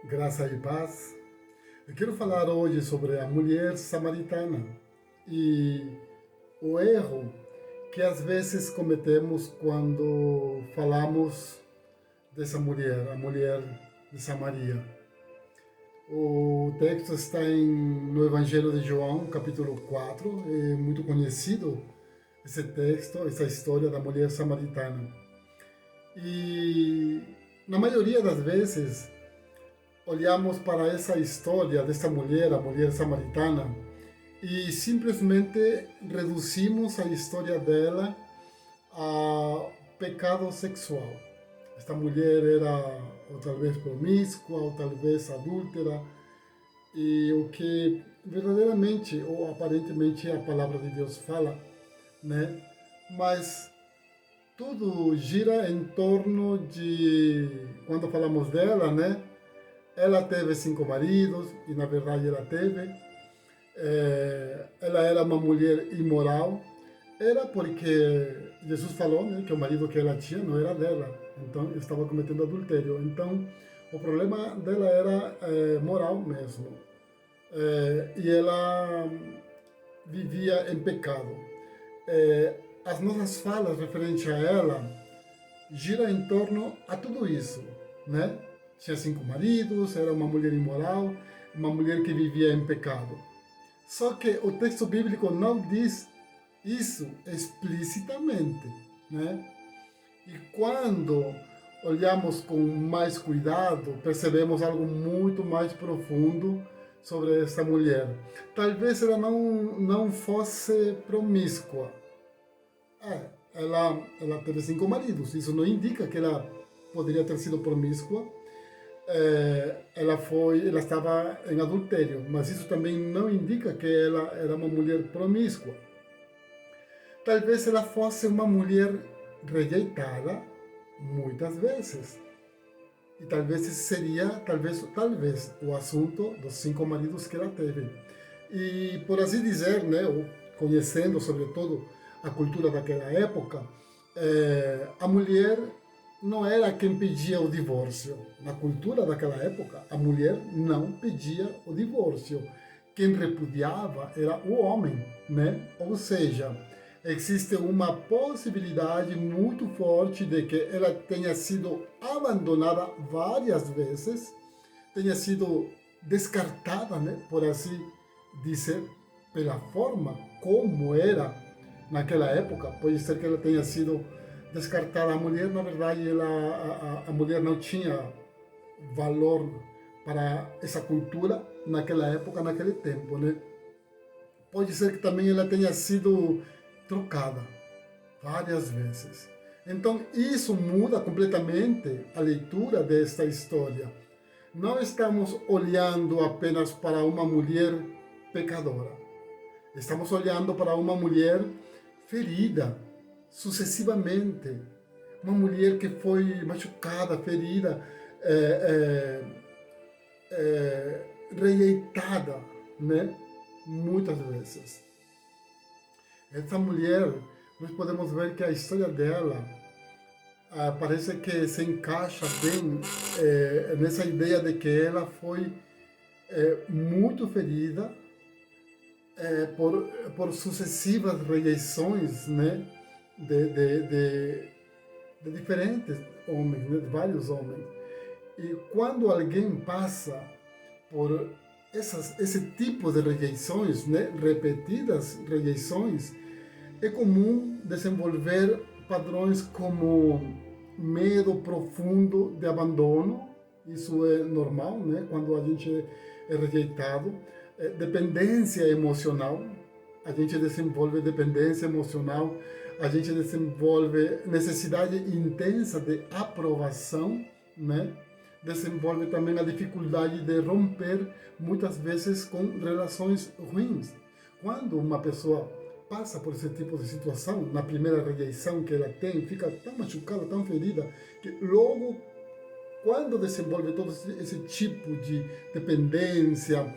Graça e paz. Eu quero falar hoje sobre a mulher samaritana e o erro que às vezes cometemos quando falamos dessa mulher, a mulher de Samaria. O texto está no Evangelho de João, capítulo 4. É muito conhecido esse texto, essa história da mulher samaritana. E na maioria das vezes olhamos para essa história dessa mulher, a mulher samaritana, e simplesmente reduzimos a história dela a pecado sexual. Esta mulher era ou talvez promíscua, ou talvez adúltera, e o que verdadeiramente ou aparentemente a palavra de Deus fala, né? Mas tudo gira em torno de, quando falamos dela, né? Ela teve 5 maridos, e na verdade ela teve. Ela era uma mulher imoral. Era porque Jesus falou, né, que o marido que ela tinha não era dela. Então estava cometendo adultério. Então o problema dela era moral mesmo. E ela vivia em pecado. As nossas falas referentes a ela gira em torno a tudo isso, né? Tinha 5 maridos, era uma mulher imoral, uma mulher que vivia em pecado. Só que o texto bíblico não diz isso explicitamente, né? E quando olhamos com mais cuidado, percebemos algo muito mais profundo sobre essa mulher. Talvez ela não fosse promíscua. Ela teve 5 maridos. Isso não indica que ela poderia ter sido promíscua. Ela estava em adultério, mas isso também não indica que ela era uma mulher promíscua. Talvez ela fosse uma mulher rejeitada muitas vezes. E talvez esse seria, talvez o assunto dos 5 maridos que ela teve. E por assim dizer, né, conhecendo sobretudo a cultura daquela época, a mulher não era quem pedia o divórcio. Na cultura daquela época, a mulher não pedia o divórcio. Quem repudiava era o homem, né? Ou seja, existe uma possibilidade muito forte de que ela tenha sido abandonada várias vezes, tenha sido descartada, né, por assim dizer, pela forma como era naquela época. Pode ser que ela tenha sido descartada. A mulher, na verdade, a mulher não tinha valor para essa cultura naquela época, naquele tempo, né? Pode ser que também ela tenha sido trocada várias vezes. Então, isso muda completamente a leitura desta história. Não estamos olhando apenas para uma mulher pecadora. Estamos olhando para uma mulher ferida sucessivamente. Uma mulher que foi machucada, ferida, rejeitada, né? Muitas vezes. Essa mulher, nós podemos ver que a história dela parece que se encaixa bem nessa ideia de que ela foi muito ferida por sucessivas rejeições, né, de diferentes homens, né, de vários homens. E quando alguém passa por esse tipo de rejeições, né, repetidas rejeições, é comum desenvolver padrões como medo profundo de abandono. Isso é normal, né? Quando a gente é rejeitado. Dependência emocional. A gente desenvolve dependência emocional. A gente desenvolve necessidade intensa de aprovação, né? Desenvolve também a dificuldade de romper, muitas vezes, com relações ruins. Quando uma pessoa passa por esse tipo de situação, na primeira rejeição que ela tem, fica tão machucada, tão ferida, que logo, quando desenvolve todo esse tipo de dependência,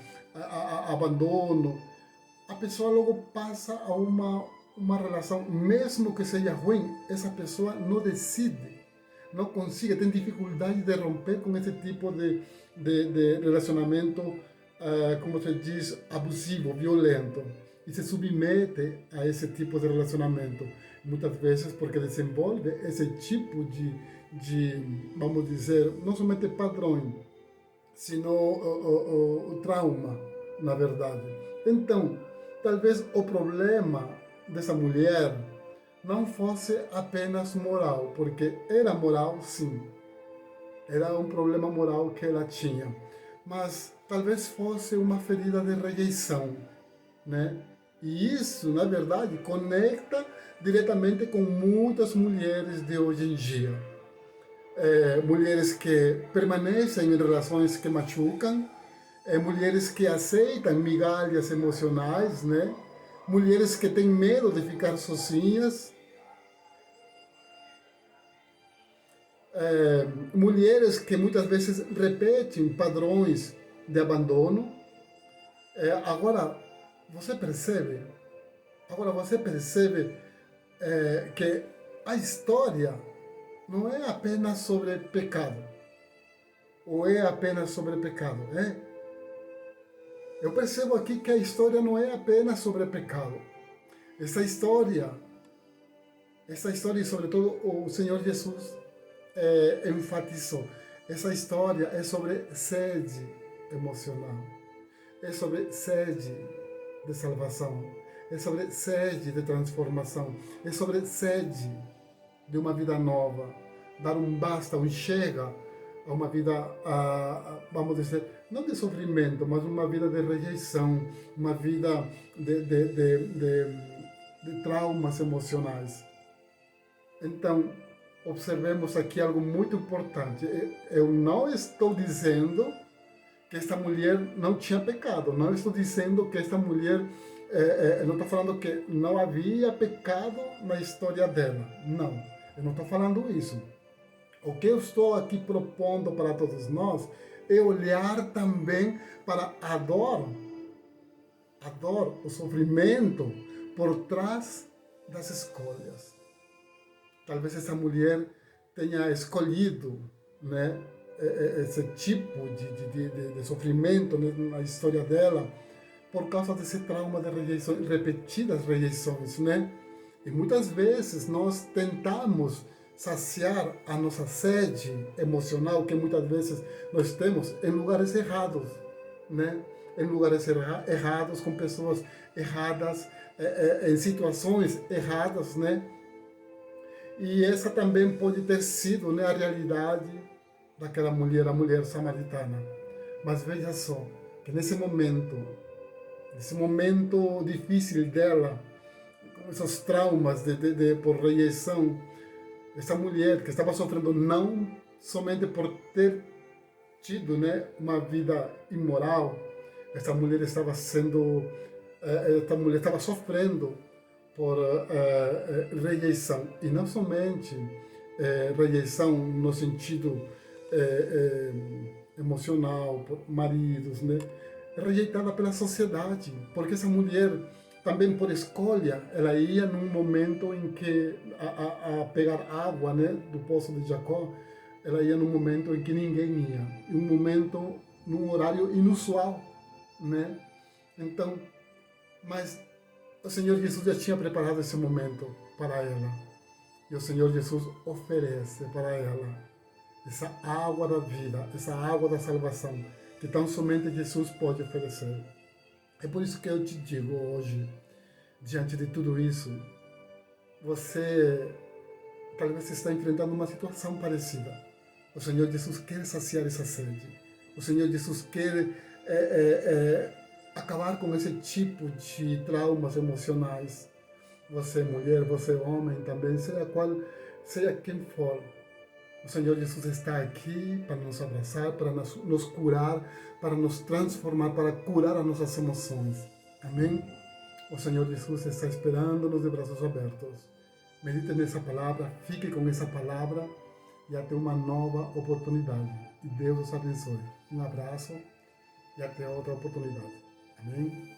abandono, a pessoa logo passa a uma relação, mesmo que seja ruim, essa pessoa não decide. não consiga, tem dificuldade de romper com esse tipo de relacionamento, como se diz, abusivo, violento, e se submete a esse tipo de relacionamento, muitas vezes porque desenvolve esse tipo vamos dizer, não somente padrões, sino o trauma, na verdade. Então, talvez o problema dessa mulher não fosse apenas moral, porque era moral, sim. Era um problema moral que ela tinha. Mas talvez fosse uma ferida de rejeição, né? E isso, na verdade, conecta diretamente com muitas mulheres de hoje em dia. Mulheres que permanecem em relações que machucam, mulheres que aceitam migalhas emocionais, né? Mulheres que têm medo de ficar sozinhas, mulheres que muitas vezes repetem padrões de abandono. Agora, você percebe? Agora você percebe que a história não é apenas sobre pecado, ou é apenas sobre pecado, né? Eu percebo aqui que a história não é apenas sobre pecado. Essa história e sobretudo o Senhor Jesus enfatizou. Essa história é sobre sede emocional, é sobre sede de salvação, é sobre sede de transformação, é sobre sede de uma vida nova, dar um basta, um chega a uma vida, vamos dizer, não de sofrimento, mas uma vida de rejeição, uma vida de traumas emocionais. Então, observemos aqui algo muito importante. Eu não estou dizendo que esta mulher não tinha pecado, não estou dizendo que esta mulher, eu não estou falando que não havia pecado na história dela, não, eu não estou falando isso. O que eu estou aqui propondo para todos nós é olhar também para a dor, o sofrimento por trás das escolhas. Talvez essa mulher tenha escolhido, né, esse tipo de sofrimento, né, na história dela por causa desse trauma de rejeição, repetidas rejeições, né? E muitas vezes nós tentamos saciar a nossa sede emocional que muitas vezes nós temos em lugares errados, né? Em lugares errados, com pessoas erradas, em situações erradas, né? E essa também pode ter sido, né, a realidade daquela mulher, a mulher samaritana. Mas veja só, que nesse momento difícil dela, com esses traumas por rejeição, essa mulher que estava sofrendo não somente por ter tido, né, uma vida imoral, essa mulher estava sofrendo por rejeição, e não somente rejeição no sentido emocional, por maridos, né? Rejeitada pela sociedade, porque essa mulher também por escolha, ela ia num momento em que a pegar água, né, do poço de Jacó, ela ia num momento em que ninguém ia, em um momento, num horário inusual, né? Então, mas o Senhor Jesus já tinha preparado esse momento para ela. E o Senhor Jesus oferece para ela essa água da vida, essa água da salvação, que tão somente Jesus pode oferecer. É por isso que eu te digo hoje, diante de tudo isso, você talvez está enfrentando uma situação parecida. O Senhor Jesus quer saciar essa sede. O Senhor Jesus quer acabar com esse tipo de traumas emocionais. Você mulher, você homem também, seja quem for. O Senhor Jesus está aqui para nos abraçar, para nos curar, para nos transformar, para curar as nossas emoções. Amém? O Senhor Jesus está esperando-nos de braços abertos. Medite nessa palavra, fique com essa palavra e até uma nova oportunidade. E Deus os abençoe. Um abraço e até outra oportunidade. Amém?